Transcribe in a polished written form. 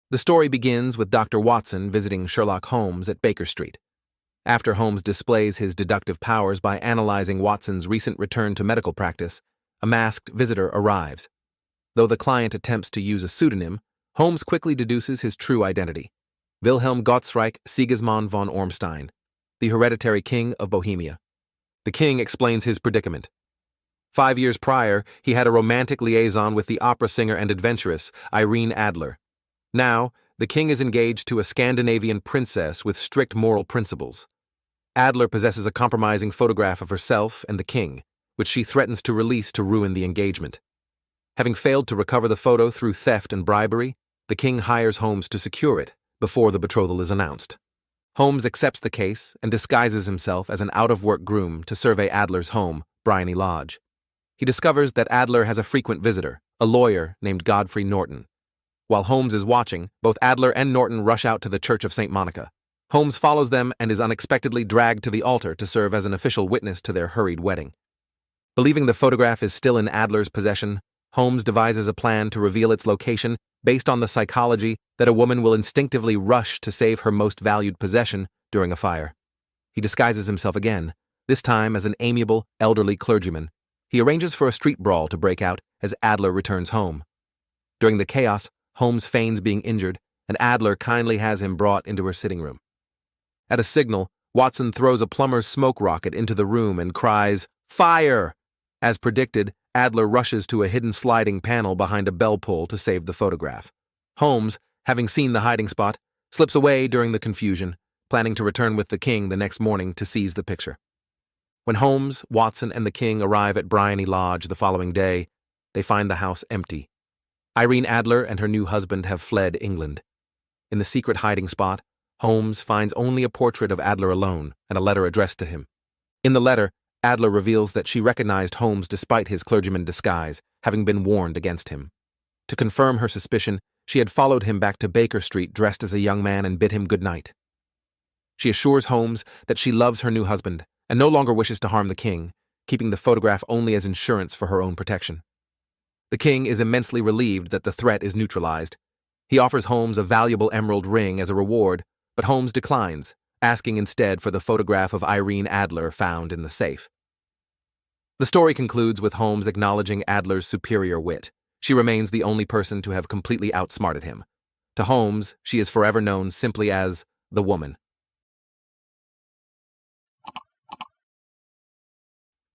The story begins with Dr. Watson visiting Sherlock Holmes at Baker Street. After Holmes displays his deductive powers by analyzing Watson's recent return to medical practice, a masked visitor arrives. Though the client attempts to use a pseudonym, Holmes quickly deduces his true identity: Wilhelm Gottsreich Sigismund von Ormstein, the hereditary king of Bohemia. The king explains his predicament. 5 years prior, he had a romantic liaison with the opera singer and adventuress Irene Adler. Now, the king is engaged to a Scandinavian princess with strict moral principles. Adler possesses a compromising photograph of herself and the king, which she threatens to release to ruin the engagement. Having failed to recover the photo through theft and bribery, the king hires Holmes to secure it before the betrothal is announced. Holmes accepts the case and disguises himself as an out-of-work groom to survey Adler's home, Bryony Lodge. He discovers that Adler has a frequent visitor, a lawyer named Godfrey Norton. While Holmes is watching, both Adler and Norton rush out to the Church of St. Monica. Holmes follows them and is unexpectedly dragged to the altar to serve as an official witness to their hurried wedding. Believing the photograph is still in Adler's possession, Holmes devises a plan to reveal its location based on the psychology that a woman will instinctively rush to save her most valued possession during a fire. He disguises himself again, this time as an amiable, elderly clergyman. He arranges for a street brawl to break out as Adler returns home. During the chaos, Holmes feigns being injured, and Adler kindly has him brought into her sitting room. At a signal, Watson throws a plumber's smoke rocket into the room and cries, "Fire!" As predicted, Adler rushes to a hidden sliding panel behind a bell pull to save the photograph. Holmes, having seen the hiding spot, slips away during the confusion, planning to return with the king the next morning to seize the picture. When Holmes, Watson, and the king arrive at Bryony Lodge the following day, they find the house empty. Irene Adler and her new husband have fled England. In the secret hiding spot, Holmes finds only a portrait of Adler alone and a letter addressed to him. In the letter, Adler reveals that she recognized Holmes despite his clergyman disguise, having been warned against him. To confirm her suspicion, she had followed him back to Baker Street dressed as a young man and bid him good night. She assures Holmes that she loves her new husband and no longer wishes to harm the king, keeping the photograph only as insurance for her own protection. The king is immensely relieved that the threat is neutralized. He offers Holmes a valuable emerald ring as a reward, but Holmes declines, asking instead for the photograph of Irene Adler found in the safe. The story concludes with Holmes acknowledging Adler's superior wit. She remains the only person to have completely outsmarted him. To Holmes, she is forever known simply as the woman.